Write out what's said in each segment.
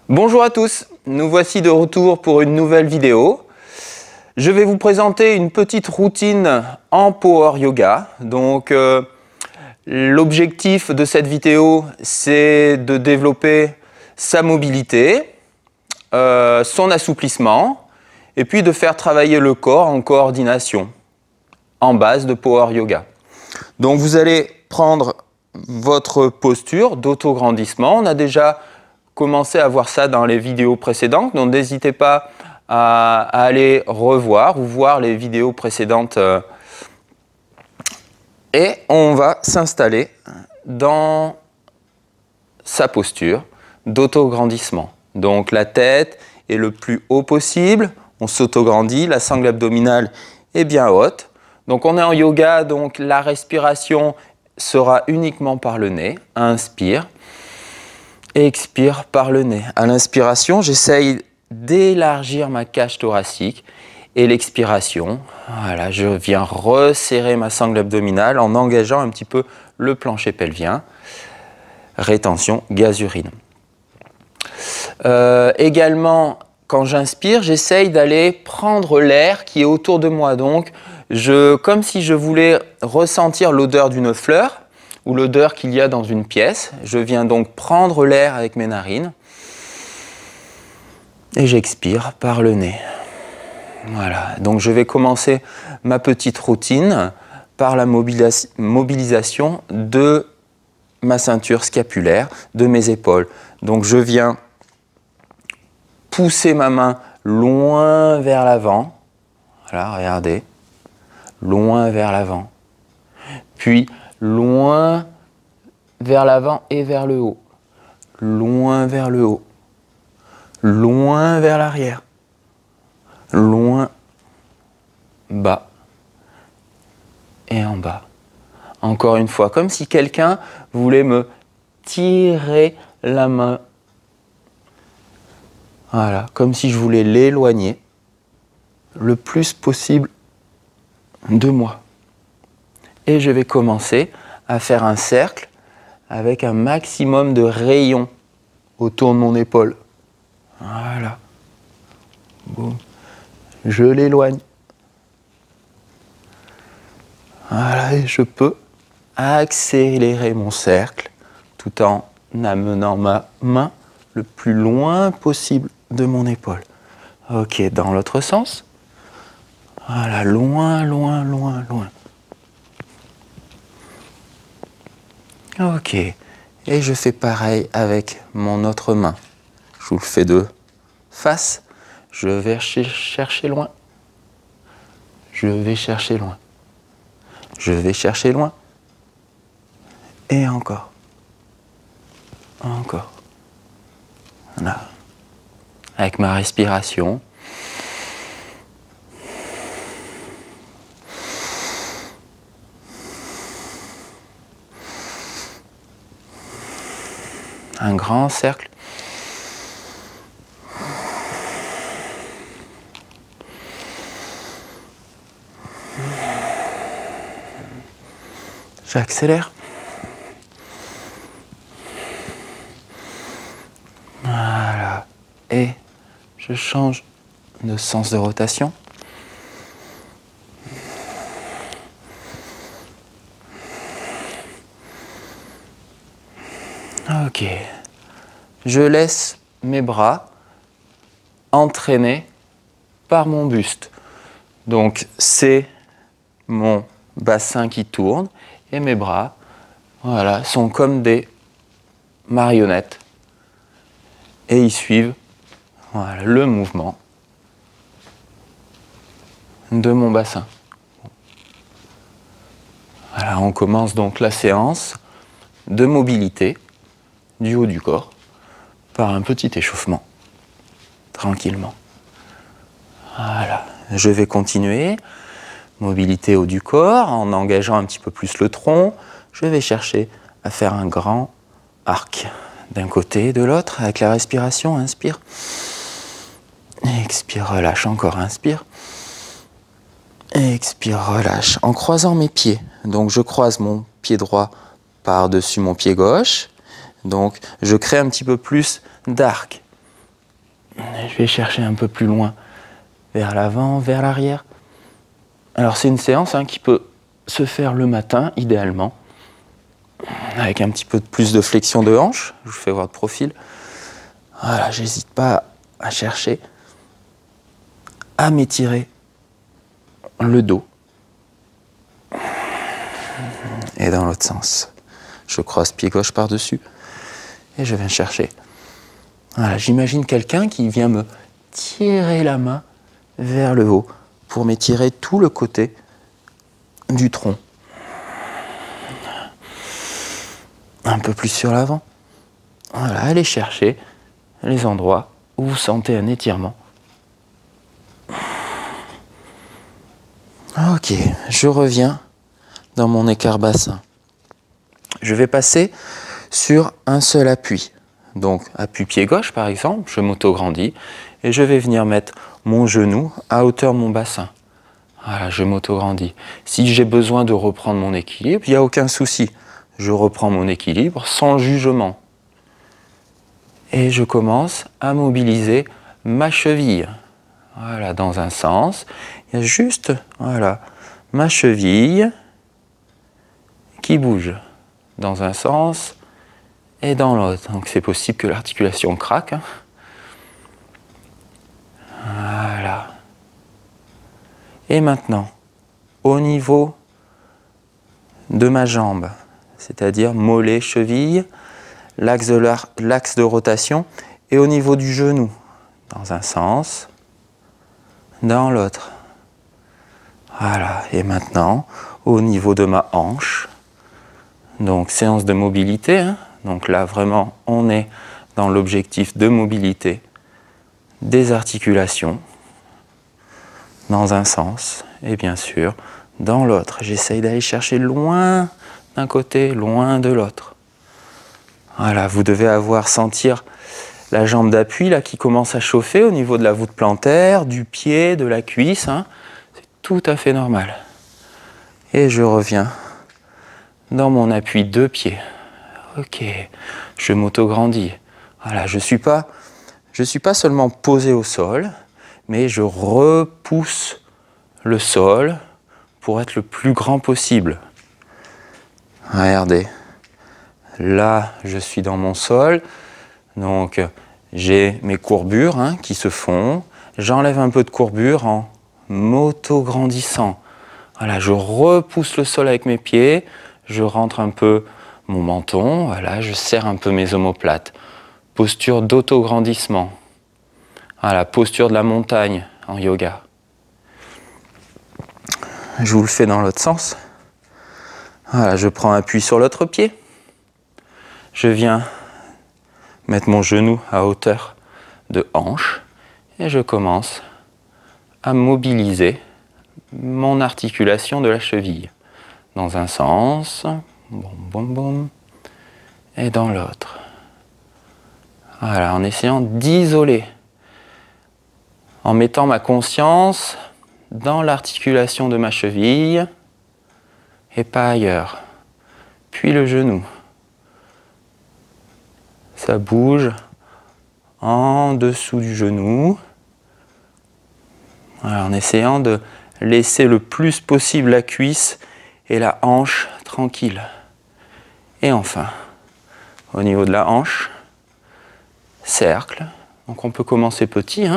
Bonjour à tous, nous voici de retour pour une nouvelle vidéo. Je vais vous présenter une petite routine en Power Yoga. Donc, l'objectif de cette vidéo, c'est de développer sa mobilité, son assouplissement, et puis de faire travailler le corps en coordination, en base de Power Yoga. Donc, vous allez prendre votre posture d'autograndissement. On a déjà commencé à voir ça dans les vidéos précédentes, donc n'hésitez pas à aller revoir ou voir les vidéos précédentes. Et on va s'installer dans sa posture d'autograndissement. Donc la tête est le plus haut possible, on s'autograndit, la sangle abdominale est bien haute. Donc on est en yoga, donc la respiration sera uniquement par le nez. Inspire. Expire par le nez. À l'inspiration, j'essaye d'élargir ma cage thoracique et l'expiration, voilà, je viens resserrer ma sangle abdominale en engageant un petit peu le plancher pelvien. Rétention, gaz-urine. Également, quand j'inspire, j'essaye d'aller prendre l'air qui est autour de moi. Donc, comme si je voulais ressentir l'odeur d'une fleur ou l'odeur qu'il y a dans une pièce. Je viens donc prendre l'air avec mes narines et j'expire par le nez. Voilà, donc je vais commencer ma petite routine par la mobilisation de ma ceinture scapulaire, de mes épaules. Donc je viens pousser ma main loin vers l'avant. Voilà, regardez, loin vers l'avant. Puis loin vers l'avant et vers le haut. Loin vers le haut. Loin vers l'arrière. Loin, bas et en bas. Encore une fois, comme si quelqu'un voulait me tirer la main. Voilà, comme si je voulais l'éloigner le plus possible de moi. Et je vais commencer à faire un cercle avec un maximum de rayons autour de mon épaule. Voilà. Boum. Je l'éloigne. Voilà, et je peux accélérer mon cercle tout en amenant ma main le plus loin possible de mon épaule. Ok, dans l'autre sens. Voilà, loin, loin, loin, loin. Ok, et je fais pareil avec mon autre main. Je vous le fais de face. Je vais chercher loin. Je vais chercher loin. Je vais chercher loin. Et encore. Encore. Voilà. Avec ma respiration. Un grand cercle. J'accélère. Voilà. Et je change de sens de rotation. Ok. Je laisse mes bras entraînés par mon buste. Donc c'est mon bassin qui tourne et mes bras, voilà, sont comme des marionnettes et ils suivent, voilà, le mouvement de mon bassin. Voilà, on commence donc la séance de mobilité du haut du corps par un petit échauffement, tranquillement. Voilà, je vais continuer. Mobilité haut du corps, en engageant un petit peu plus le tronc. Je vais chercher à faire un grand arc d'un côté et de l'autre avec la respiration. Inspire. Expire, relâche. Encore inspire. Expire, relâche. En croisant mes pieds. Donc je croise mon pied droit par-dessus mon pied gauche. Donc je crée un petit peu plus d'arc. Je vais chercher un peu plus loin, vers l'avant, vers l'arrière. Alors c'est une séance qui peut se faire le matin, idéalement, avec un petit peu plus de flexion de hanche. Je vous fais voir de profil. Voilà, j'hésite pas à chercher, à m'étirer le dos. Et dans l'autre sens. Je croise pied gauche par-dessus et je viens chercher. Voilà, j'imagine quelqu'un qui vient me tirer la main vers le haut pour m'étirer tout le côté du tronc. Un peu plus sur l'avant. Voilà, allez chercher les endroits où vous sentez un étirement. Ok, je reviens dans mon écart bassin. Je vais passer sur un seul appui. Donc, appui pied gauche par exemple, je m'auto-grandis et je vais venir mettre mon genou à hauteur de mon bassin. Voilà, je m'auto-grandis. Si j'ai besoin de reprendre mon équilibre, il n'y a aucun souci. Je reprends mon équilibre sans jugement. Et je commence à mobiliser ma cheville. Voilà, dans un sens. Il y a juste, voilà, ma cheville qui bouge dans un sens et dans l'autre. Donc c'est possible que l'articulation craque. Voilà. Et maintenant, au niveau de ma jambe, c'est-à-dire mollet, cheville, l'axe de rotation, et au niveau du genou, dans un sens, dans l'autre. Voilà. Et maintenant, au niveau de ma hanche, donc séance de mobilité, donc là vraiment on est dans l'objectif de mobilité des articulations dans un sens et bien sûr dans l'autre. J'essaye d'aller chercher loin d'un côté, loin de l'autre. Voilà, vous devez sentir la jambe d'appui là qui commence à chauffer au niveau de la voûte plantaire, du pied, de la cuisse. C'est tout à fait normal. Et je reviens dans mon appui de pied. Ok, je m'auto-grandis. Voilà, je suis pas seulement posé au sol, mais je repousse le sol pour être le plus grand possible. Regardez, là je suis dans mon sol, donc j'ai mes courbures qui se font. J'enlève un peu de courbure en m'auto-grandissant. Voilà, je repousse le sol avec mes pieds, je rentre un peu mon menton, voilà, je serre un peu mes omoplates. Posture d'auto-grandissement. Voilà, posture de la montagne en yoga. Je vous le fais dans l'autre sens. Voilà, je prends appui sur l'autre pied. Je viens mettre mon genou à hauteur de hanche et je commence à mobiliser mon articulation de la cheville. Dans un sens, boum, boum, boum, et dans l'autre. Voilà, en essayant d'isoler, en mettant ma conscience dans l'articulation de ma cheville et pas ailleurs. Puis le genou. Ça bouge en dessous du genou. Voilà, en essayant de laisser le plus possible la cuisse et la hanche tranquille. Et enfin, au niveau de la hanche, cercle. Donc on peut commencer petit.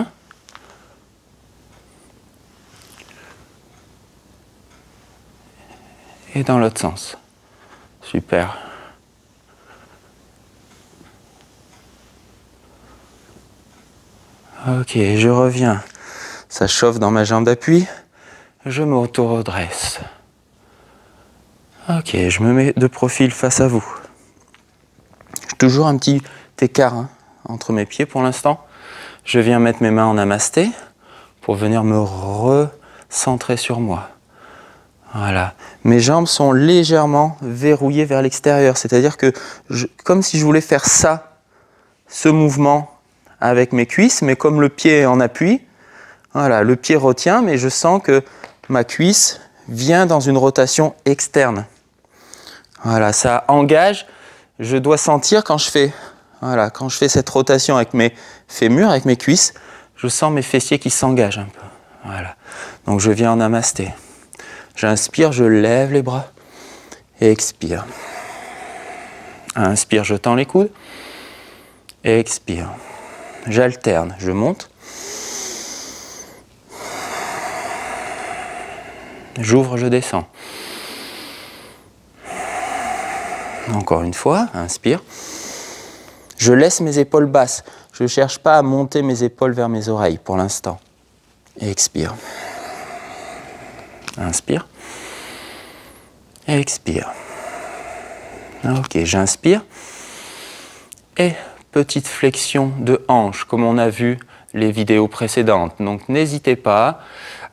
Et dans l'autre sens. Super. Ok, je reviens. Ça chauffe dans ma jambe d'appui. Je m'auto-redresse. Ok, je me mets de profil face à vous. J'ai toujours un petit écart entre mes pieds pour l'instant. Je viens mettre mes mains en namasté pour venir me recentrer sur moi. Voilà. Mes jambes sont légèrement verrouillées vers l'extérieur. C'est-à-dire que, comme si je voulais faire ça, ce mouvement avec mes cuisses, mais comme le pied est en appui, voilà, le pied retient, mais je sens que ma cuisse vient dans une rotation externe. Voilà, ça engage. Je dois sentir quand je fais, Voilà, quand je fais cette rotation avec mes fémurs, avec mes cuisses, je sens mes fessiers qui s'engagent un peu. Voilà. Donc je viens en namasté. J'inspire, je lève les bras et expire. Inspire, je tends les coudes et expire. J'alterne, je monte. J'ouvre, je descends. Encore une fois, inspire. Je laisse mes épaules basses. Je ne cherche pas à monter mes épaules vers mes oreilles pour l'instant. Expire. Inspire. Expire. Ok, j'inspire. Et petite flexion de hanche, comme on a vu les vidéos précédentes. Donc n'hésitez pas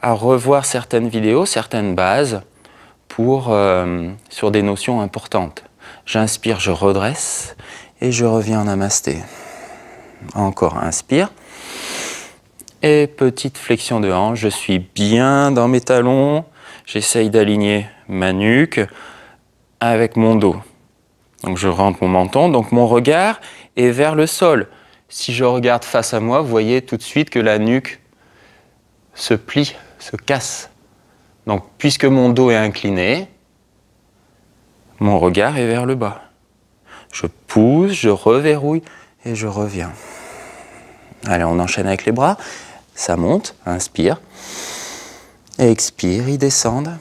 à revoir certaines vidéos, certaines bases sur des notions importantes. J'inspire, je redresse et je reviens en namasté. Encore, inspire. Et petite flexion de hanche, je suis bien dans mes talons. J'essaye d'aligner ma nuque avec mon dos. Donc je rentre mon menton, donc mon regard est vers le sol. Si je regarde face à moi, vous voyez tout de suite que la nuque se plie, se casse. Donc puisque mon dos est incliné, mon regard est vers le bas. Je pousse, je reverrouille et je reviens. Allez, on enchaîne avec les bras. Ça monte, inspire. Expire, ils descendent.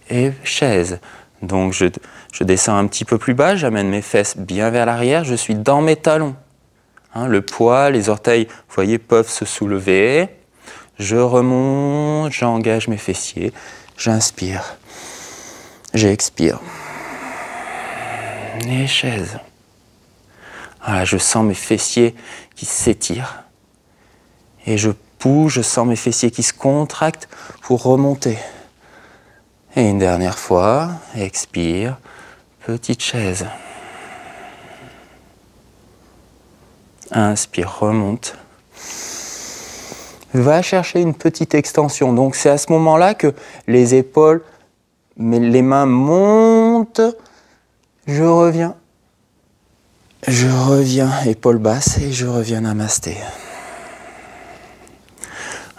Et chaise. Donc je descends un petit peu plus bas, j'amène mes fesses bien vers l'arrière, je suis dans mes talons. Hein, le poids, les orteils, vous voyez, peuvent se soulever. Je remonte, j'engage mes fessiers, j'inspire. J'expire. Et chaise. Voilà, je sens mes fessiers qui s'étirent. Et je pousse, je sens mes fessiers qui se contractent pour remonter. Et une dernière fois, expire, petite chaise. Inspire, remonte. Va chercher une petite extension. Donc c'est à ce moment-là que les épaules, les mains montent. Je reviens, épaules basses et je reviens namasté.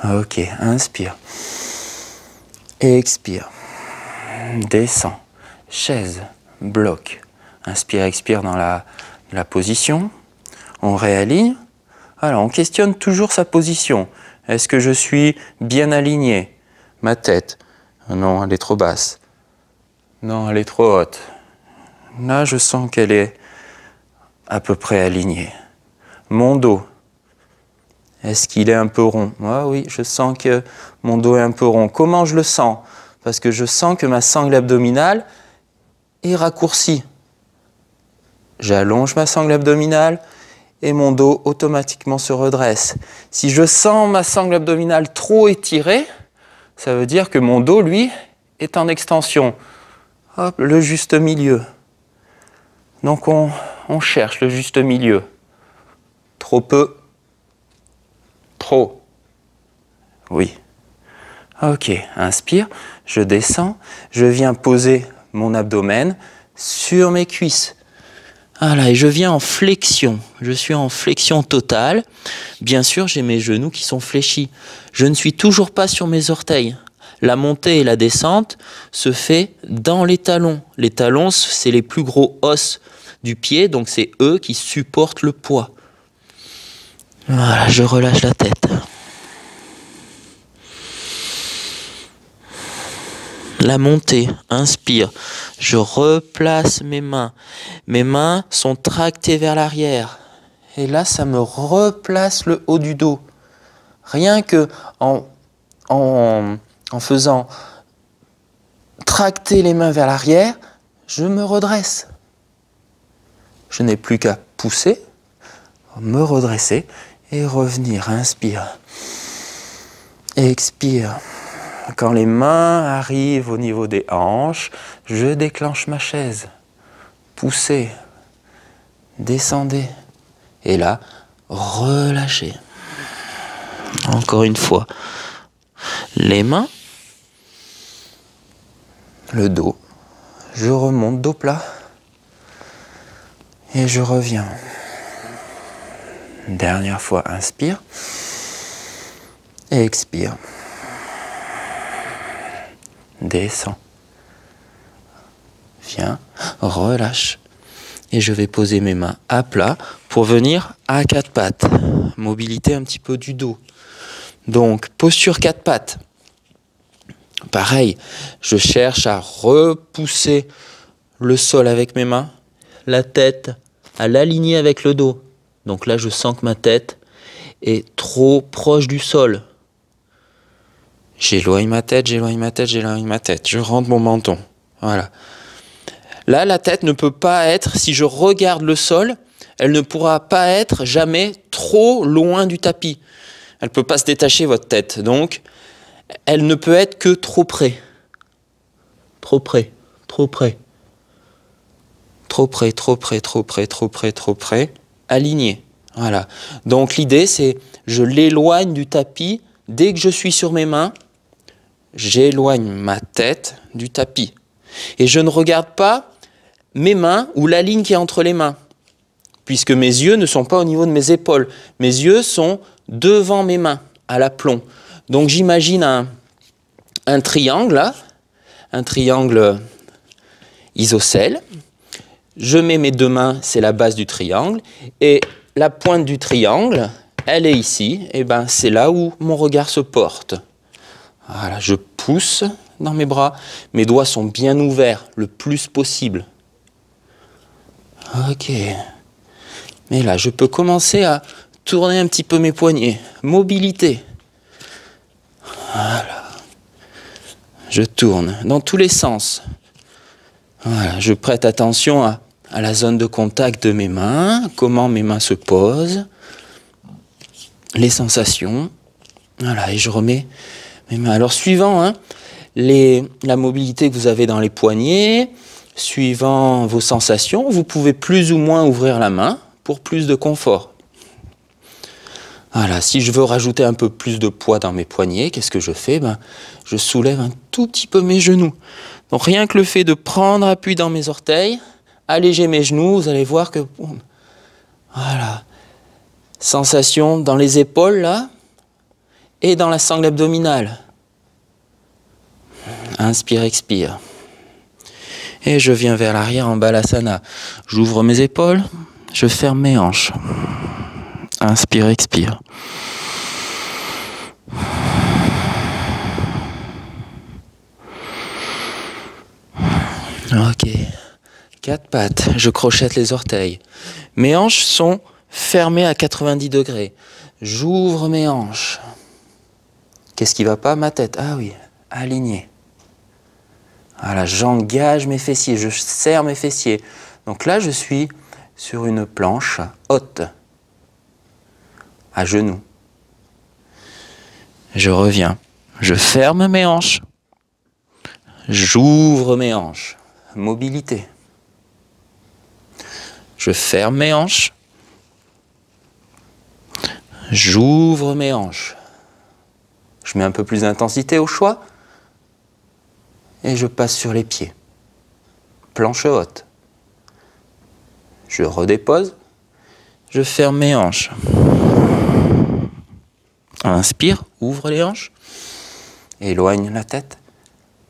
Ok, inspire. Expire. Descends. Chaise. Bloc. Inspire, expire dans la position. On réaligne. Alors, on questionne toujours sa position. Est-ce que je suis bien aligné? Ma tête. Non, elle est trop basse. Non, elle est trop haute. Là, je sens qu'elle est à peu près alignée. Mon dos. Est-ce qu'il est un peu rond? Ah oui, je sens que mon dos est un peu rond. Comment je le sens? Parce que je sens que ma sangle abdominale est raccourcie. J'allonge ma sangle abdominale et mon dos automatiquement se redresse. Si je sens ma sangle abdominale trop étirée, ça veut dire que mon dos, lui, est en extension. Hop, le juste milieu. Donc on cherche le juste milieu. Trop peu. Trop. Oui. Ok, inspire, je descends, je viens poser mon abdomen sur mes cuisses. Voilà, et je viens en flexion. Je suis en flexion totale. Bien sûr, j'ai mes genoux qui sont fléchis. Je ne suis toujours pas sur mes orteils. La montée et la descente se fait dans les talons. Les talons, c'est les plus gros os du pied, donc c'est eux qui supportent le poids. Voilà, je relâche la tête. La montée, inspire, je replace mes mains. Mes mains sont tractées vers l'arrière. Et là, ça me replace le haut du dos. Rien que en faisant tracter les mains vers l'arrière, je me redresse. Je n'ai plus qu'à pousser, me redresser et revenir. Inspire. Expire. Quand les mains arrivent au niveau des hanches, je déclenche ma chaise. Poussez. Descendez. Et là, relâchez. Encore une fois. Les mains. Le dos. Je remonte dos plat. Et je reviens. Dernière fois, inspire. Et expire. Descends. Viens, relâche. Et je vais poser mes mains à plat pour venir à quatre pattes. Mobilité un petit peu du dos. Donc, posture quatre pattes. Pareil, je cherche à repousser le sol avec mes mains, la tête à l'aligner avec le dos. Donc là, je sens que ma tête est trop proche du sol. J'éloigne ma tête, j'éloigne ma tête, j'éloigne ma tête. Je rentre mon menton. Voilà. Là, la tête ne peut pas être, si je regarde le sol, elle ne pourra pas être jamais trop loin du tapis. Elle ne peut pas se détacher, votre tête. Donc, elle ne peut être que trop près. Trop près, trop près. Trop près, trop près, trop près, trop près, trop près. Aligné. Voilà. Donc, l'idée, c'est je l'éloigne du tapis. Dès que je suis sur mes mains, j'éloigne ma tête du tapis. Et je ne regarde pas mes mains ou la ligne qui est entre les mains, puisque mes yeux ne sont pas au niveau de mes épaules. Mes yeux sont devant mes mains, à l'aplomb. Donc j'imagine un triangle, là, un triangle isocèle. Je mets mes deux mains, c'est la base du triangle, et la pointe du triangle, elle est ici, et ben c'est là où mon regard se porte. Voilà, je pousse dans mes bras, mes doigts sont bien ouverts le plus possible. Ok. Mais là, je peux commencer à tourner un petit peu mes poignets. Mobilité. Voilà. Je tourne dans tous les sens. Voilà. Je prête attention à la zone de contact de mes mains, comment mes mains se posent, les sensations. Voilà, et je remets mes mains. Alors, suivant la mobilité que vous avez dans les poignets, suivant vos sensations, vous pouvez plus ou moins ouvrir la main pour plus de confort. Voilà, si je veux rajouter un peu plus de poids dans mes poignets, qu'est-ce que je fais? Je soulève un tout petit peu mes genoux. Donc rien que le fait de prendre appui dans mes orteils, alléger mes genoux, vous allez voir que... Voilà. Sensation dans les épaules, là, et dans la sangle abdominale. Inspire, expire. Et je viens vers l'arrière en balasana. J'ouvre mes épaules, je ferme mes hanches. Inspire, expire. Ok. Quatre pattes, je crochette les orteils. Mes hanches sont fermées à 90 degrés. J'ouvre mes hanches. Qu'est-ce qui ne va pas? Ma tête. Ah oui, alignée. Voilà, j'engage mes fessiers, je serre mes fessiers. Donc là, je suis sur une planche haute, à genoux. Je reviens, je ferme mes hanches, j'ouvre mes hanches, mobilité. Je ferme mes hanches, j'ouvre mes hanches. Je mets un peu plus d'intensité au choix. Et je passe sur les pieds. Planche haute. Je redépose. Je ferme mes hanches. Inspire, ouvre les hanches. Éloigne la tête.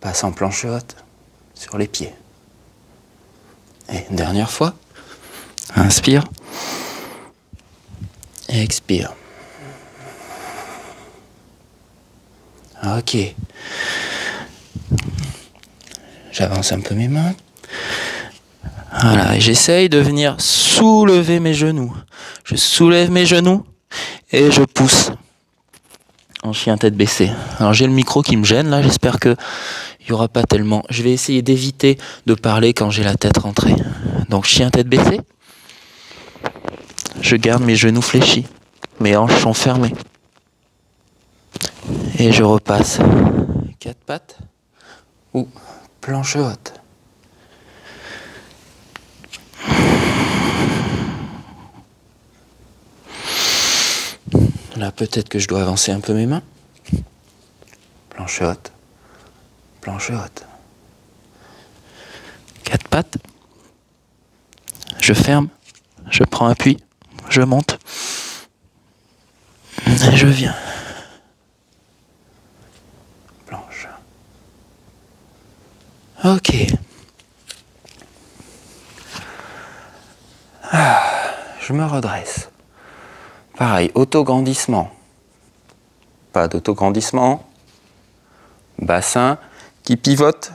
Passe en planche haute sur les pieds. Et une dernière fois. Inspire. Et expire. Ok. J'avance un peu mes mains. Voilà, et j'essaye de venir soulever mes genoux. Je soulève mes genoux et je pousse en chien tête baissée. Alors j'ai le micro qui me gêne là, j'espère qu'il n'y aura pas tellement. Je vais essayer d'éviter de parler quand j'ai la tête rentrée. Donc chien tête baissée. Je garde mes genoux fléchis. Mes hanches sont fermées. Et je repasse. Quatre pattes. Ou planche haute. Là, peut-être que je dois avancer un peu mes mains. Planche haute. Planche haute. Quatre pattes. Je ferme Je prends appui, je monte. Et je viens. Planche. Ok. Je me redresse. Pareil, autograndissement. Pas d'autograndissement. Bassin qui pivote,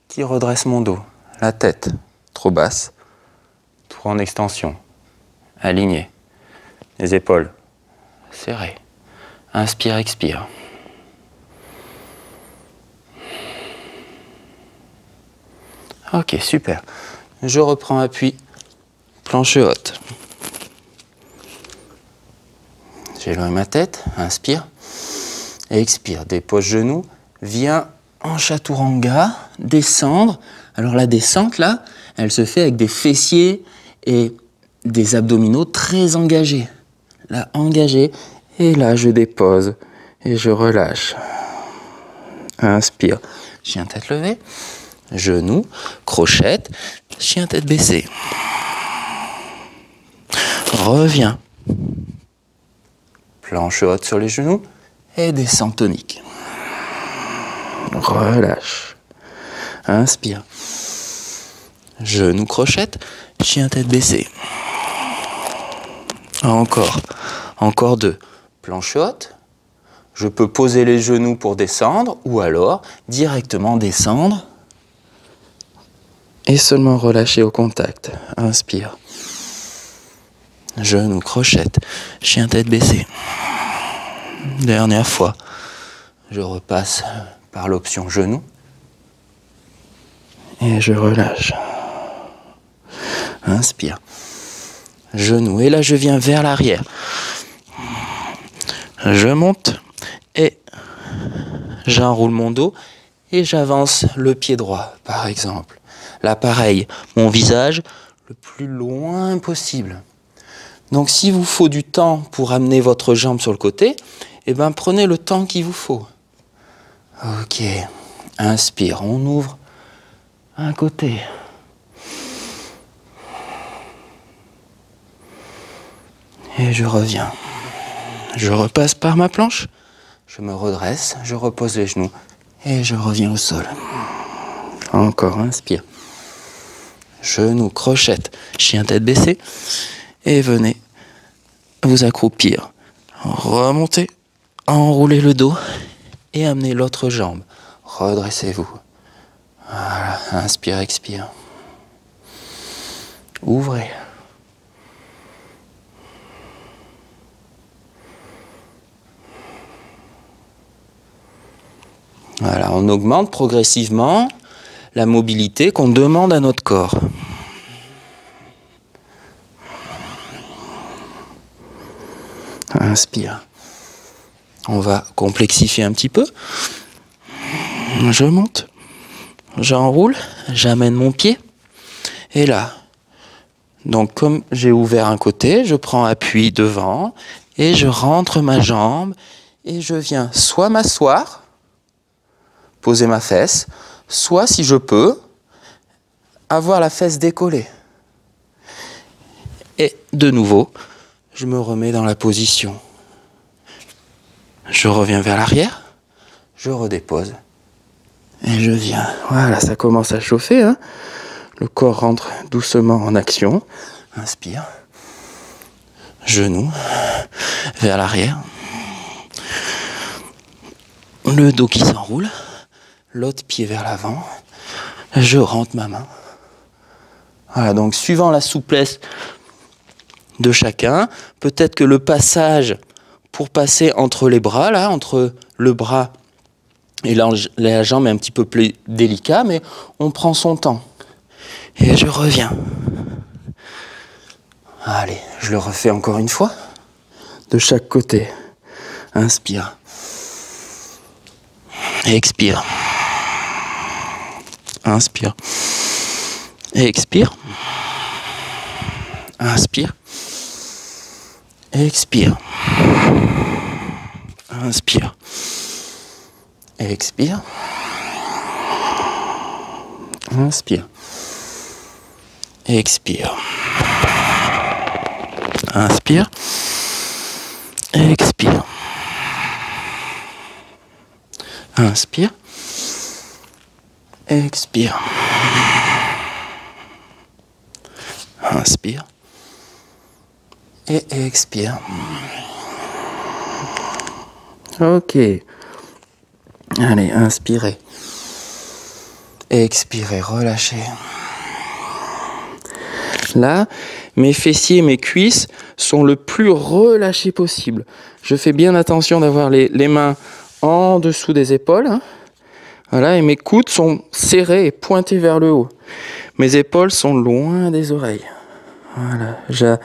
qui redresse mon dos. La tête, trop basse. Trop en extension. Aligné. Les épaules, serrées. Inspire, expire. Ok, super. Je reprends appui. Planche haute. J'éloigne ma tête, inspire, expire, dépose genou, viens en chaturanga, descendre. Alors la descente là, elle se fait avec des fessiers et des abdominaux très engagés. Là, engagé, et là je dépose et je relâche. Inspire, chien tête levée, genou, crochette, chien tête baissée. Reviens. Planche haute sur les genoux et descend tonique. Relâche. Inspire. Genou crochette, chien tête baissée. Encore. Encore deux. Planche haute. Je peux poser les genoux pour descendre ou alors directement descendre et seulement relâcher au contact. Inspire. Genou crochette, chien tête baissée. Dernière fois, je repasse par l'option genou et je relâche. Inspire. Genou, et là je viens vers l'arrière. Je monte et j'enroule mon dos et j'avance le pied droit, par exemple. Là pareil, mon visage le plus loin possible. Donc s'il vous faut du temps pour amener votre jambe sur le côté, eh bien prenez le temps qu'il vous faut. Ok, inspire, on ouvre un côté. Et je reviens. Je repasse par ma planche, je me redresse, je repose les genoux et je reviens au sol. Encore, inspire. Genou, crochette, chien tête baissée. Et venez vous accroupir. Remontez, enroulez le dos et amenez l'autre jambe. Redressez-vous. Voilà, inspire, expire. Ouvrez. Voilà, on augmente progressivement la mobilité qu'on demande à notre corps. Inspire. On va complexifier un petit peu. Je monte, j'enroule, j'amène mon pied. Et là, donc comme j'ai ouvert un côté, je prends appui devant et je rentre ma jambe et je viens soit m'asseoir, poser ma fesse, soit si je peux, avoir la fesse décollée. Et de nouveau, je me remets dans la position. Je reviens vers l'arrière, je redépose et je viens. Voilà, ça commence à chauffer, hein. Le corps rentre doucement en action. Inspire. Genou vers l'arrière. Le dos qui s'enroule. L'autre pied vers l'avant. Je rentre ma main. Voilà, donc suivant la souplesse de chacun, peut-être que le passage pour passer entre les bras, là, entre le bras et la jambe est un petit peu plus délicat, mais on prend son temps. Et je reviens. Allez, je le refais encore une fois. De chaque côté. Inspire. Expire. Inspire. Expire. Inspire. Expire. Inspire. Expire. Inspire. Expire. inspire. Expire. Inspire. Expire. Inspire. Et expire. Ok. Allez, inspirez. Expirez, relâchez. Là, mes fessiers, mes cuisses sont le plus relâchés possible. Je fais bien attention d'avoir les mains en dessous des épaules. Hein. Voilà, et mes coudes sont serrés et pointés vers le haut. Mes épaules sont loin des oreilles. Voilà,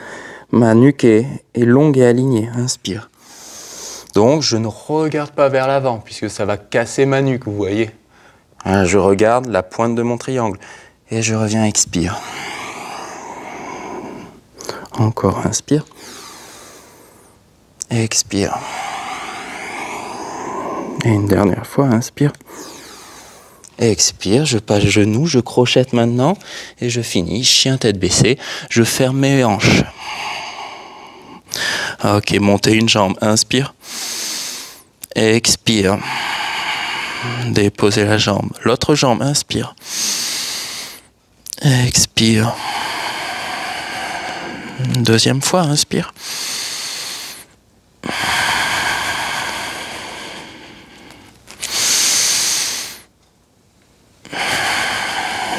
ma nuque est longue et alignée. Inspire. Donc, je ne regarde pas vers l'avant, puisque ça va casser ma nuque, vous voyez. Voilà, je regarde la pointe de mon triangle. Et je reviens, expire. Encore, inspire. Expire. Et une dernière fois, inspire. Expire, je passe genou, je crochette maintenant. Et je finis, chien tête baissée. Je ferme mes hanches. Ok, montez une jambe, inspire. Expire. Déposez la jambe. L'autre jambe, inspire. Expire. Deuxième fois, inspire.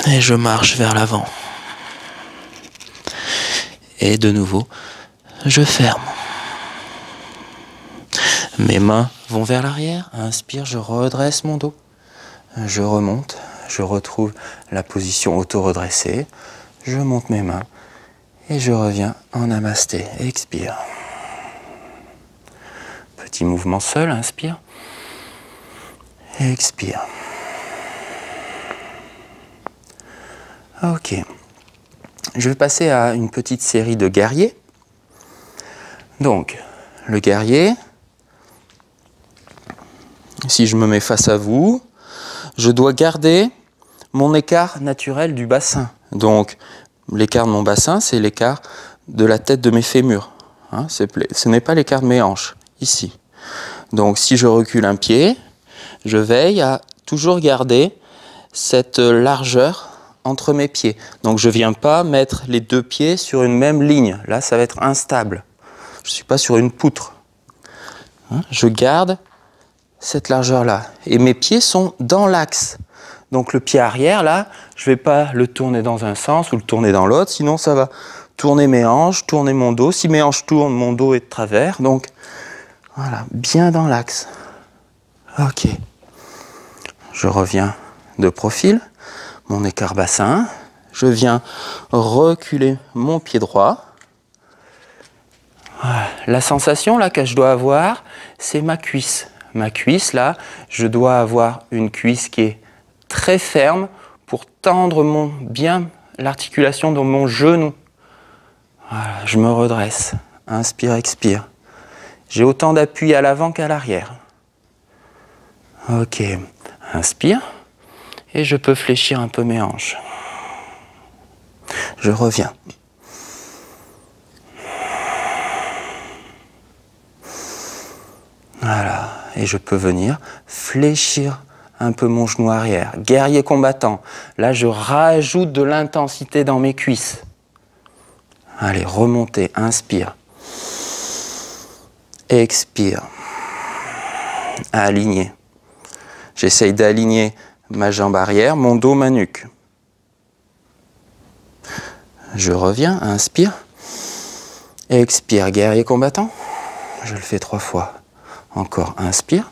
Et je marche vers l'avant. Et de nouveau, je ferme. Mes mains vont vers l'arrière. Inspire, je redresse mon dos. Je remonte, je retrouve la position auto-redressée. Je monte mes mains et je reviens en namasté. Expire. Petit mouvement seul, inspire. Expire. Ok. Je vais passer à une petite série de guerriers. Donc, le guerrier, si je me mets face à vous, je dois garder mon écart naturel du bassin. Donc, l'écart de mon bassin, c'est l'écart de la tête de mes fémurs. Hein, ce n'est pas l'écart de mes hanches, ici. Donc, si je recule un pied, je veille à toujours garder cette largeur entre mes pieds. Donc, je ne viens pas mettre les deux pieds sur une même ligne. Là, ça va être instable. Je ne suis pas sur une poutre. Hein, je garde cette largeur-là. Et mes pieds sont dans l'axe. Donc le pied arrière, là, je ne vais pas le tourner dans un sens ou le tourner dans l'autre, sinon ça va tourner mes hanches, tourner mon dos. Si mes hanches tournent, mon dos est de travers. Donc voilà, bien dans l'axe. Ok. Je reviens de profil, mon écart bassin. Je viens reculer mon pied droit. Voilà. La sensation là que je dois avoir, c'est ma cuisse. Ma cuisse, là, je dois avoir une cuisse qui est très ferme pour tendre bien l'articulation dans mon genou. Voilà, je me redresse. Inspire, expire. J'ai autant d'appui à l'avant qu'à l'arrière. Ok. Inspire. Et je peux fléchir un peu mes hanches. Je reviens. Voilà. Et je peux venir fléchir un peu mon genou arrière. Guerrier combattant. Là, je rajoute de l'intensité dans mes cuisses. Allez, remontez. Inspire. Expire. Aligner. J'essaye d'aligner ma jambe arrière, mon dos, ma nuque. Je reviens. Inspire. Expire. Guerrier combattant. Je le fais 3 fois. Encore, inspire.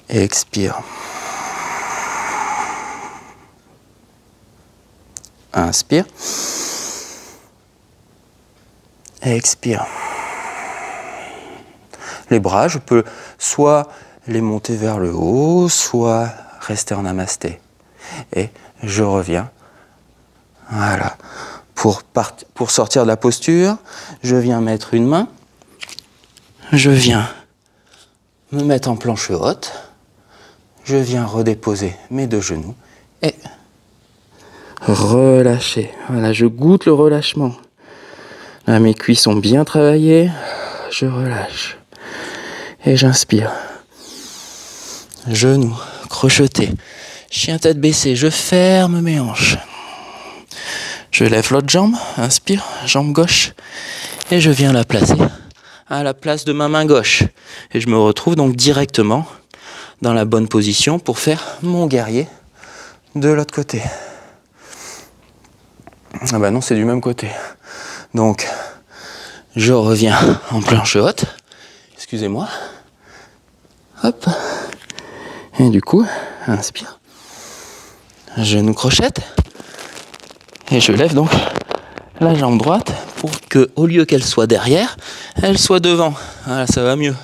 Expire. Inspire. Expire. Les bras, je peux soit les monter vers le haut, soit rester en namasté. Et je reviens. Voilà. Pour sortir de la posture, je viens mettre une main. Je viens me mettre en planche haute. Je viens redéposer mes 2 genoux et relâcher. Voilà, je goûte le relâchement. Là, mes cuisses sont bien travaillées. Je relâche. Et j'inspire. Genoux crochetés. Chien tête baissée. Je ferme mes hanches. Je lève l'autre jambe. Inspire. Jambe gauche. Et je viens la placer à la place de ma main gauche. Et je me retrouve donc directement dans la bonne position pour faire mon guerrier de l'autre côté. Ah bah non, c'est du même côté. Donc, je reviens en planche haute. Excusez-moi. Hop. Et du coup, inspire. Genou crochette. Et je lève donc la jambe droite pour que, au lieu qu'elle soit derrière, elle soit devant. Voilà, ça va mieux.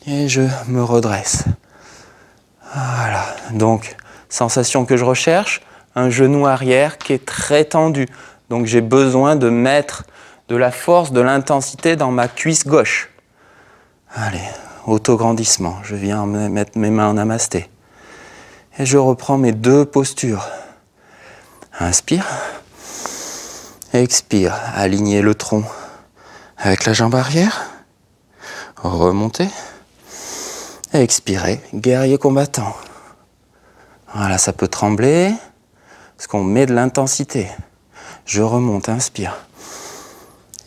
Et je me redresse. Voilà. Donc, sensation que je recherche, un genou arrière qui est très tendu. Donc, j'ai besoin de mettre de la force, de l'intensité dans ma cuisse gauche. Allez, autograndissement. Je viens mettre mes mains en namasté. Et je reprends mes deux postures. Inspire. Expire. Aligner le tronc avec la jambe arrière. Remonter. Expirez. Guerrier combattant. Voilà, ça peut trembler. Parce qu'on met de l'intensité. Je remonte. Inspire.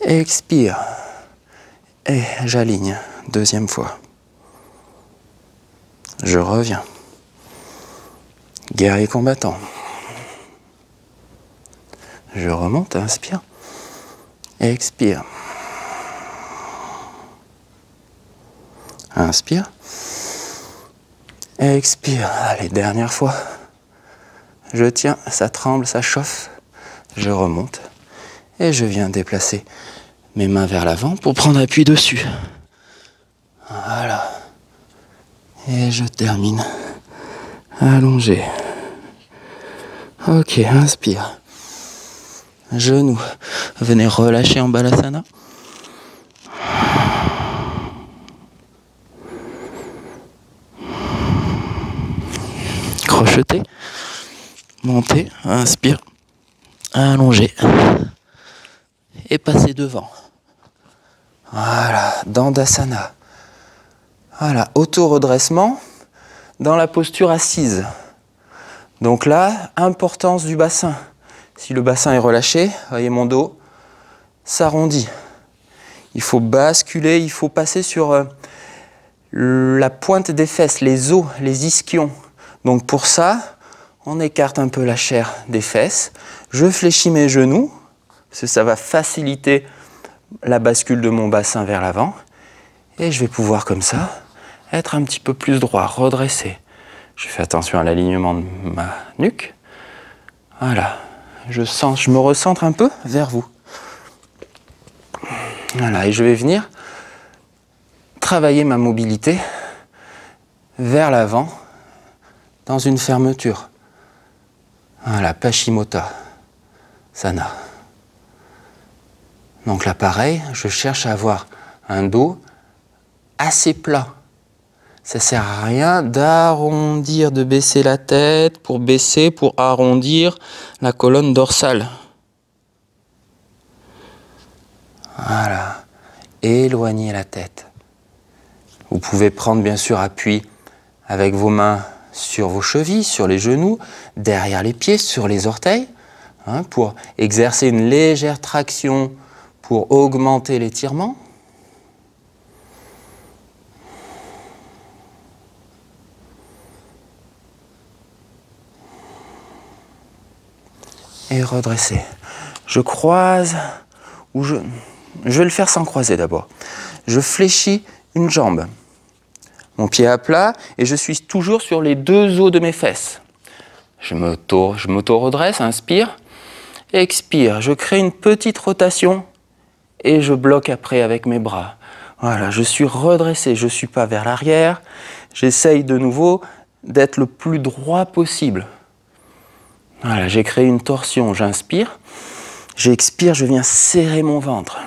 Expire. Et j'aligne. Deuxième fois. Je reviens. Guerrier combattant. Je remonte, inspire. Expire. Inspire. Expire. Allez, dernière fois. Je tiens, ça tremble, ça chauffe. Je remonte. Et je viens déplacer mes mains vers l'avant pour prendre appui dessus. Voilà. Et je termine. Allongé. Ok, inspire. Genoux. Venez relâcher en balasana. Crocheter. Monter. Inspire. Allonger. Et passer devant. Voilà, Dandasana. Voilà, auto-redressement dans la posture assise. Donc là, importance du bassin. Si le bassin est relâché, voyez mon dos s'arrondit. Il faut basculer, il faut passer sur la pointe des fesses, les os, les ischions. Donc pour ça, on écarte un peu la chair des fesses. Je fléchis mes genoux, parce que ça va faciliter la bascule de mon bassin vers l'avant. Et je vais pouvoir comme ça être un petit peu plus droit, redresser. Je fais attention à l'alignement de ma nuque. Voilà. Je me recentre un peu vers vous. Voilà. Et je vais venir travailler ma mobilité vers l'avant dans une fermeture. Voilà. Paschimottanasana. Donc là, pareil, je cherche à avoir un dos assez plat. Ça ne sert à rien d'arrondir, de baisser la tête pour baisser, pour arrondir la colonne dorsale. Voilà. Éloignez la tête. Vous pouvez prendre bien sûr appui avec vos mains sur vos chevilles, sur les genoux, derrière les pieds, sur les orteils, hein, pour exercer une légère traction, pour augmenter l'étirement. Et redresser. Je croise, ou je vais le faire sans croiser d'abord. Je fléchis une jambe. Mon pied à plat et je suis toujours sur les deux os de mes fesses. Je m'auto-redresse, inspire, expire. Je crée une petite rotation et je bloque après avec mes bras. Voilà, je suis redressé, je ne suis pas vers l'arrière. J'essaye de nouveau d'être le plus droit possible. Voilà, j'ai créé une torsion, j'inspire, j'expire, je viens serrer mon ventre,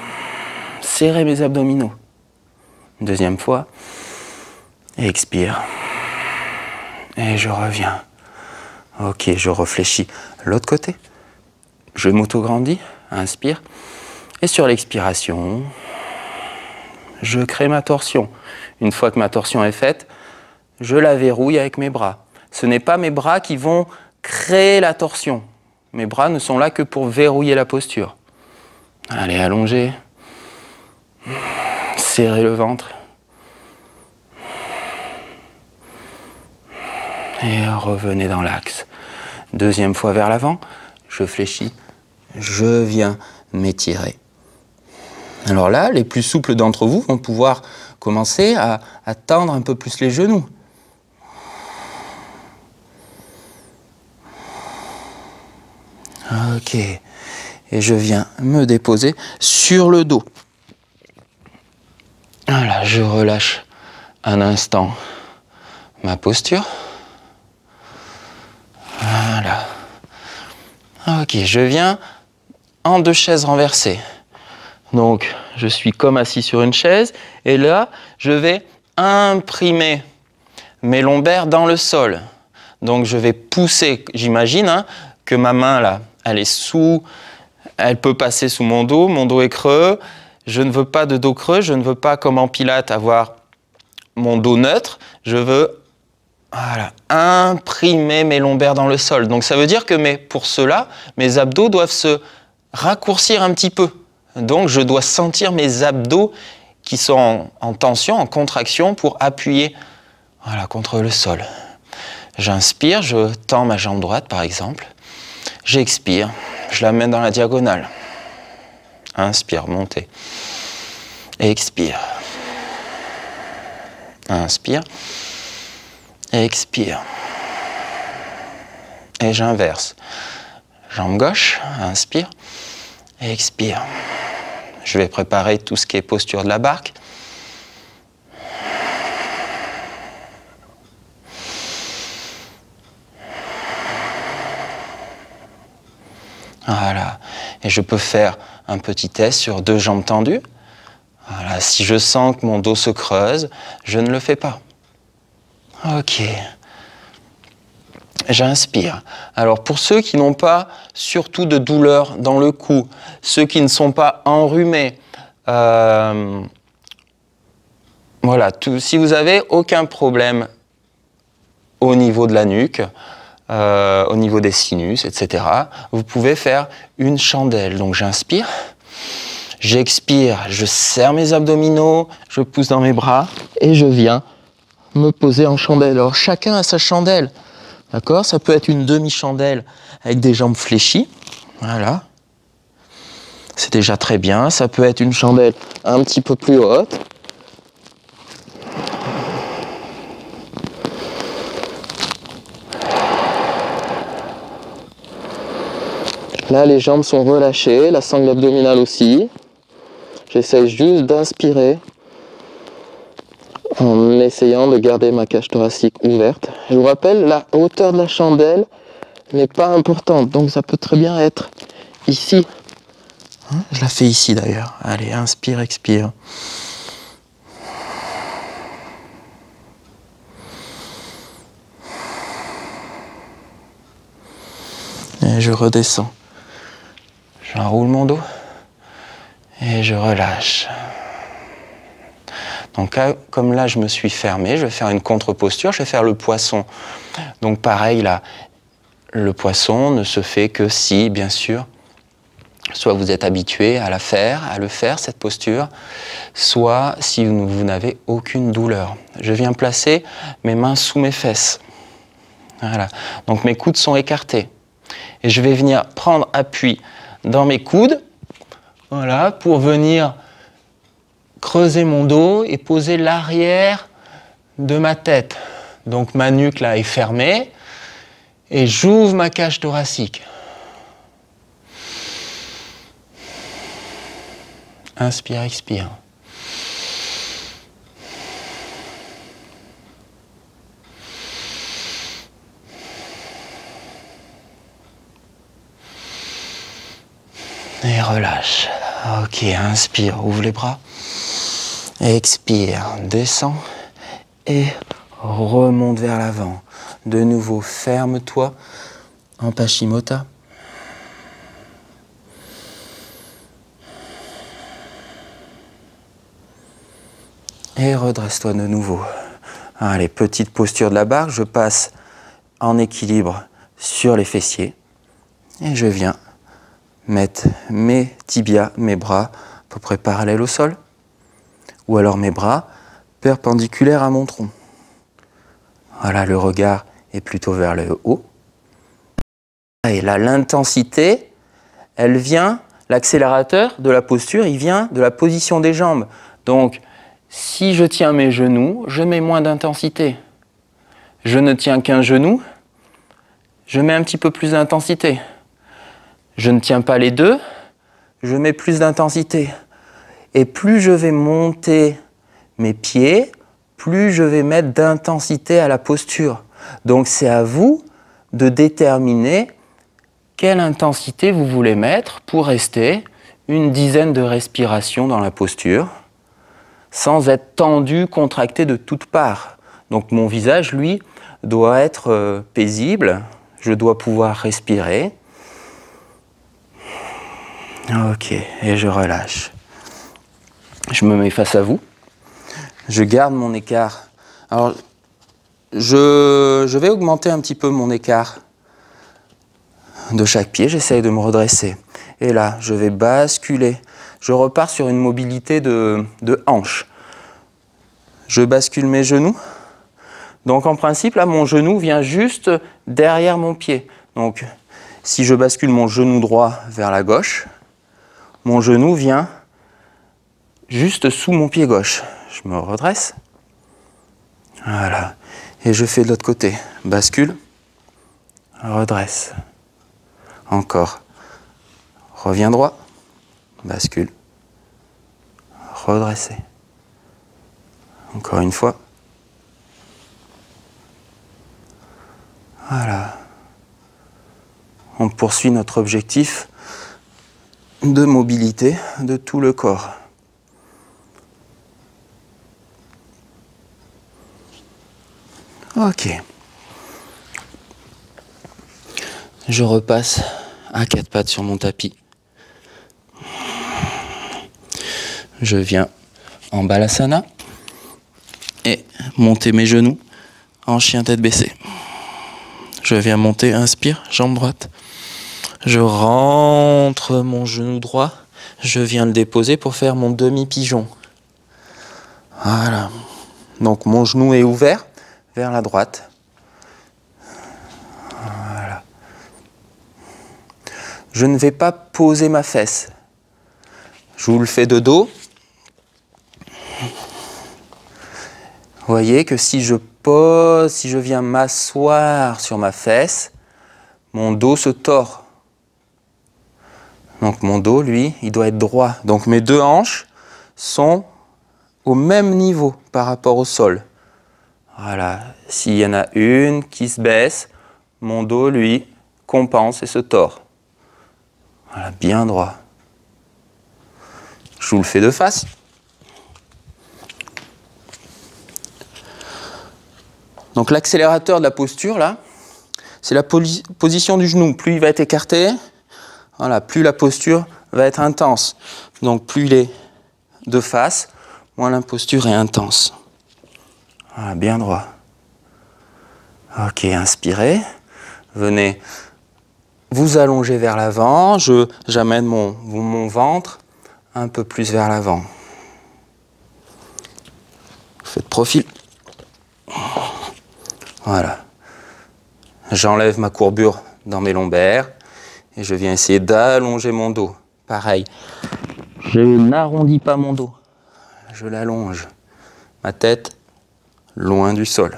serrer mes abdominaux. Deuxième fois, expire, et je reviens. Ok, je réfléchis l'auto côté, je m'auto-grandis, inspire, Et sur l'expiration, je crée ma torsion. Une fois que ma torsion est faite, je la verrouille avec mes bras. Ce n'est pas mes bras qui vont créer la torsion. Mes bras ne sont là que pour verrouiller la posture. Allez, allongez. Serrez le ventre. Et revenez dans l'axe. Deuxième fois vers l'avant, je fléchis, je viens m'étirer. Alors là, les plus souples d'entre vous vont pouvoir commencer à tendre un peu plus les genoux. Ok. Et je viens me déposer sur le dos. Voilà, je relâche un instant ma posture. Voilà. Ok, je viens en 2 chaises renversées. Donc, je suis comme assis sur une chaise. Et là, je vais imprimer mes lombaires dans le sol. Donc, je vais pousser, j'imagine, hein, que ma main, là, elle peut passer sous mon dos est creux. Je ne veux pas de dos creux, je ne veux pas, comme en pilates, avoir mon dos neutre. Je veux imprimer mes lombaires dans le sol. Donc ça veut dire que pour cela, mes abdos doivent se raccourcir un petit peu. Donc je dois sentir mes abdos qui sont en tension, en contraction, pour appuyer contre le sol. J'inspire, je tends ma jambe droite par exemple. J'expire, je la mets dans la diagonale. Inspire, montez. Expire. Inspire. Expire. Et j'inverse. Jambe gauche, inspire. Expire. Je vais préparer tout ce qui est posture de la barque. Voilà. Et je peux faire un petit test sur 2 jambes tendues. Voilà. Si je sens que mon dos se creuse, je ne le fais pas. Ok. J'inspire. Alors pour ceux qui n'ont pas surtout de douleur dans le cou, ceux qui ne sont pas enrhumés, voilà, si vous n'avez aucun problème au niveau de la nuque, au niveau des sinus, etc., vous pouvez faire une chandelle. Donc j'inspire, j'expire, je serre mes abdominaux, je pousse dans mes bras et je viens me poser en chandelle. Alors chacun a sa chandelle, d'accord? Ça peut être une demi-chandelle avec des jambes fléchies, voilà. C'est déjà très bien. Ça peut être une chandelle un petit peu plus haute. Là, les jambes sont relâchées, la sangle abdominale aussi. J'essaie juste d'inspirer en essayant de garder ma cage thoracique ouverte. Je vous rappelle, la hauteur de la chandelle n'est pas importante, donc ça peut très bien être ici. Je la fais ici d'ailleurs. Allez, inspire, expire. Et je redescends. J'enroule mon dos et je relâche. Donc comme là je me suis fermé, je vais faire une contre-posture, je vais faire le poisson. Donc pareil là, le poisson ne se fait que si, bien sûr, soit vous êtes habitué à le faire cette posture, soit si vous n'avez aucune douleur. Je viens placer mes mains sous mes fesses. Voilà. Donc mes coudes sont écartés. Et je vais venir prendre appui dans mes coudes, voilà, pour venir creuser mon dos et poser l'arrière de ma tête. Donc ma nuque là est fermée et j'ouvre ma cage thoracique. Inspire, expire. Et relâche. Ok, inspire, ouvre les bras. Expire, descends et remonte vers l'avant. De nouveau, ferme-toi en Paschimottanasana. Et redresse-toi de nouveau. Allez, petite posture de la barre, je passe en équilibre sur les fessiers. Et je viens mettre mes tibias, mes bras à peu près parallèles au sol. Ou alors mes bras perpendiculaires à mon tronc. Voilà, le regard est plutôt vers le haut. Et là, l'intensité, elle vient, l'accélérateur de la posture, il vient de la position des jambes. Donc, si je tiens mes genoux, je mets moins d'intensité. Je ne tiens qu'un genou, je mets un petit peu plus d'intensité. Je ne tiens pas les deux, je mets plus d'intensité. Et plus je vais monter mes pieds, plus je vais mettre d'intensité à la posture. Donc c'est à vous de déterminer quelle intensité vous voulez mettre pour rester une dizaine de respirations dans la posture, sans être tendu, contracté de toutes parts. Donc mon visage, lui, doit être paisible, je dois pouvoir respirer. Ok, et je relâche. Je me mets face à vous. Je garde mon écart. Alors, je vais augmenter un petit peu mon écart de chaque pied. J'essaye de me redresser. Et là, je vais basculer. Je repars sur une mobilité de hanche. Je bascule mes genoux. Donc, en principe, là, mon genou vient juste derrière mon pied. Donc, si je bascule mon genou droit vers la gauche, mon genou vient juste sous mon pied gauche. Je me redresse. Voilà. Et je fais de l'autre côté. Bascule. Redresse. Encore. Reviens droit. Bascule. Redresser. Encore une fois. Voilà. On poursuit notre objectif de mobilité de tout le corps. Ok. Je repasse à quatre pattes sur mon tapis. Je viens en balasana et monter mes genoux en chien tête baissée. Je viens monter, inspire, jambe droite. Je rentre mon genou droit, je viens le déposer pour faire mon demi-pigeon. Voilà. Donc mon genou est ouvert vers la droite. Voilà. Je ne vais pas poser ma fesse. Je vous le fais de dos. Vous voyez que si je pose, si je viens m'asseoir sur ma fesse, mon dos se tord. Donc mon dos, lui, il doit être droit. Donc mes deux hanches sont au même niveau par rapport au sol. Voilà. S'il y en a une qui se baisse, mon dos, lui, compense et se tord. Voilà, bien droit. Je vous le fais de face. Donc l'accélérateur de la posture, là, c'est la position du genou. Plus il va être écarté, voilà, plus la posture va être intense. Donc plus il est de face, moins la posture est intense. Voilà, bien droit. Ok, inspirez. Venez vous allonger vers l'avant. J'amène mon ventre un peu plus vers l'avant. Faites profil. Voilà. J'enlève ma courbure dans mes lombaires et je viens essayer d'allonger mon dos. Pareil. Je n'arrondis pas mon dos. Je l'allonge. Ma tête loin du sol.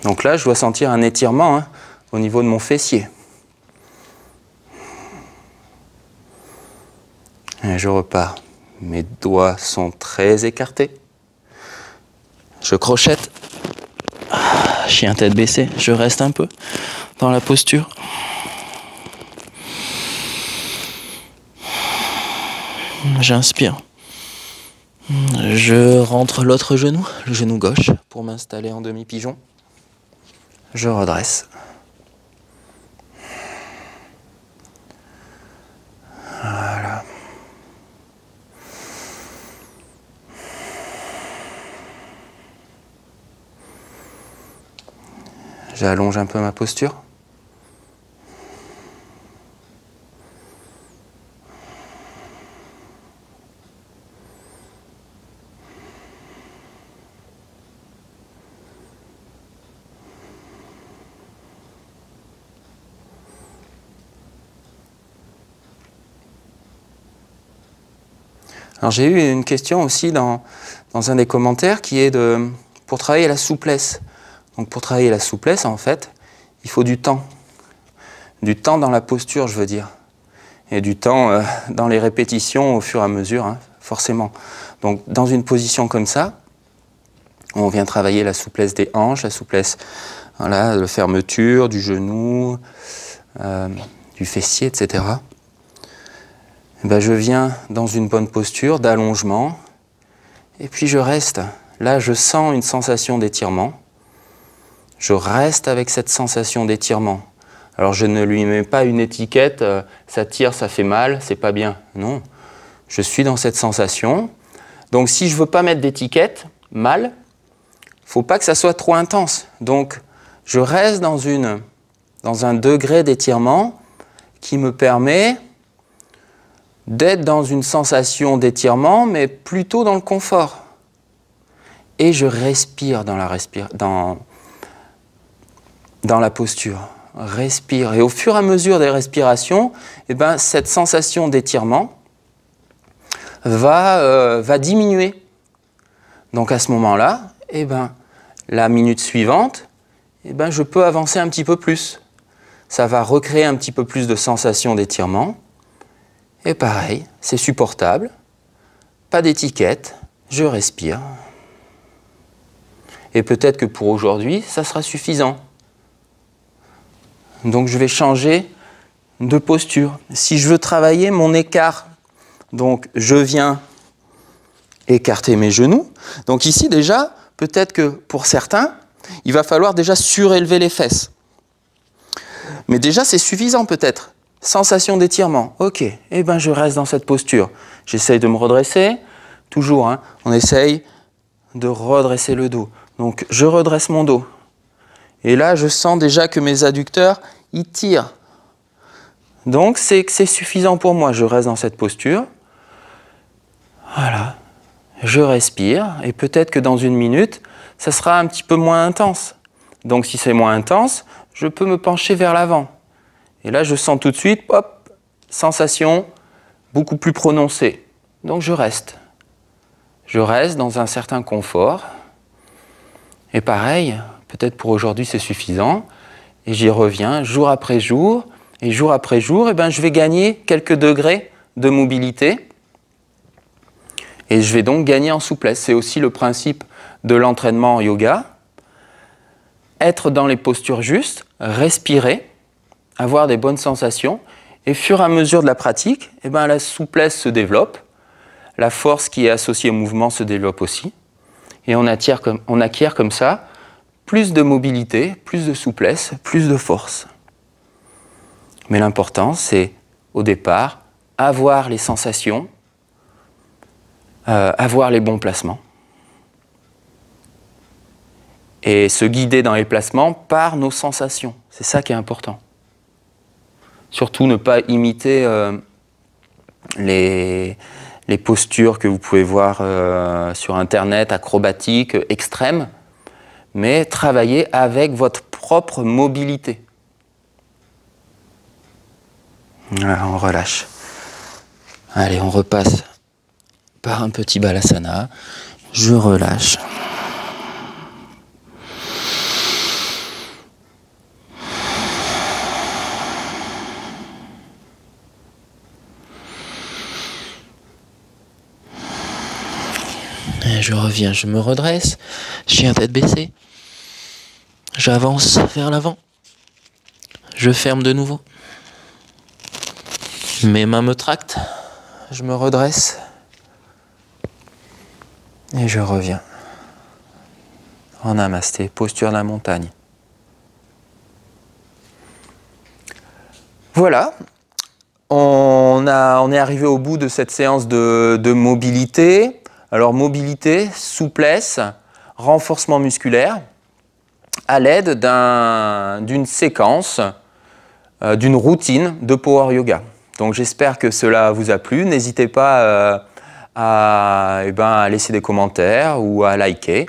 Donc là, je dois sentir un étirement au niveau de mon fessier. Et je repars. Mes doigts sont très écartés. Je crochette. Chien tête baissée. Je reste un peu dans la posture. J'inspire. Je rentre l'autre genou, le genou gauche, pour m'installer en demi-pigeon. Je redresse. Voilà. J'allonge un peu ma posture. Alors j'ai eu une question aussi dans un des commentaires qui est pour travailler la souplesse. Donc pour travailler la souplesse, en fait, il faut du temps. Du temps dans la posture, je veux dire. Et du temps dans les répétitions au fur et à mesure, hein, forcément. Donc dans une position comme ça, on vient travailler la souplesse des hanches, la souplesse, voilà, de la fermeture, du genou, du fessier, etc. Et ben, je viens dans une bonne posture d'allongement et puis je reste. Là, je sens une sensation d'étirement. Je reste avec cette sensation d'étirement. Alors, je ne lui mets pas une étiquette, ça tire, ça fait mal, c'est pas bien. Non, je suis dans cette sensation. Donc, si je veux pas mettre d'étiquette, mal, faut pas que ça soit trop intense. Donc, je reste dans un degré d'étirement qui me permet d'être dans une sensation d'étirement, mais plutôt dans le confort. Et je respire dans la posture. Respire. Et au fur et à mesure des respirations, eh ben, cette sensation d'étirement va diminuer. Donc à ce moment-là, eh ben, la minute suivante, eh ben, je peux avancer un petit peu plus. Ça va recréer un petit peu plus de sensation d'étirement. Et pareil, c'est supportable, pas d'étiquette, je respire. Et peut-être que pour aujourd'hui, ça sera suffisant. Donc je vais changer de posture. Si je veux travailler mon écart, donc je viens écarter mes genoux. Donc ici déjà, peut-être que pour certains, il va falloir déjà surélever les fesses. Mais déjà c'est suffisant peut-être. Sensation d'étirement, ok, eh ben je reste dans cette posture. J'essaye de me redresser, toujours, hein, on essaye de redresser le dos. Donc je redresse mon dos. Et là, je sens déjà que mes adducteurs, ils tirent. Donc c'est suffisant pour moi, je reste dans cette posture. Voilà, je respire, et peut-être que dans une minute, ça sera un petit peu moins intense. Donc si c'est moins intense, je peux me pencher vers l'avant. Et là, je sens tout de suite, hop, sensation beaucoup plus prononcée. Donc je reste. Je reste dans un certain confort. Et pareil, peut-être pour aujourd'hui c'est suffisant. Et j'y reviens jour après jour. Et jour après jour, eh ben, je vais gagner quelques degrés de mobilité. Et je vais donc gagner en souplesse. C'est aussi le principe de l'entraînement en yoga. Être dans les postures justes, respirer, avoir des bonnes sensations, et au fur et à mesure de la pratique, eh ben, la souplesse se développe, la force qui est associée au mouvement se développe aussi, et on acquiert comme ça plus de mobilité, plus de souplesse, plus de force. Mais l'important, c'est au départ, avoir les sensations, avoir les bons placements, et se guider dans les placements par nos sensations. C'est ça qui est important. Surtout ne pas imiter les postures que vous pouvez voir sur Internet, acrobatiques, extrêmes, mais travailler avec votre propre mobilité. Voilà, on relâche. Allez, on repasse par un petit balasana. Je relâche. Et je reviens, je me redresse, chien tête baissée. J'avance vers l'avant. Je ferme de nouveau. Mes mains me tractent. Je me redresse. Et je reviens. En namasté, posture de la montagne. Voilà. On est arrivé au bout de cette séance de mobilité. Alors mobilité, souplesse, renforcement musculaire. à l'aide d'une séquence, d'une routine de Power Yoga. Donc j'espère que cela vous a plu. N'hésitez pas à laisser des commentaires ou à liker.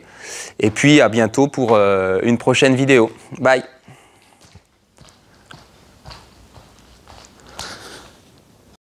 Et puis à bientôt pour une prochaine vidéo. Bye!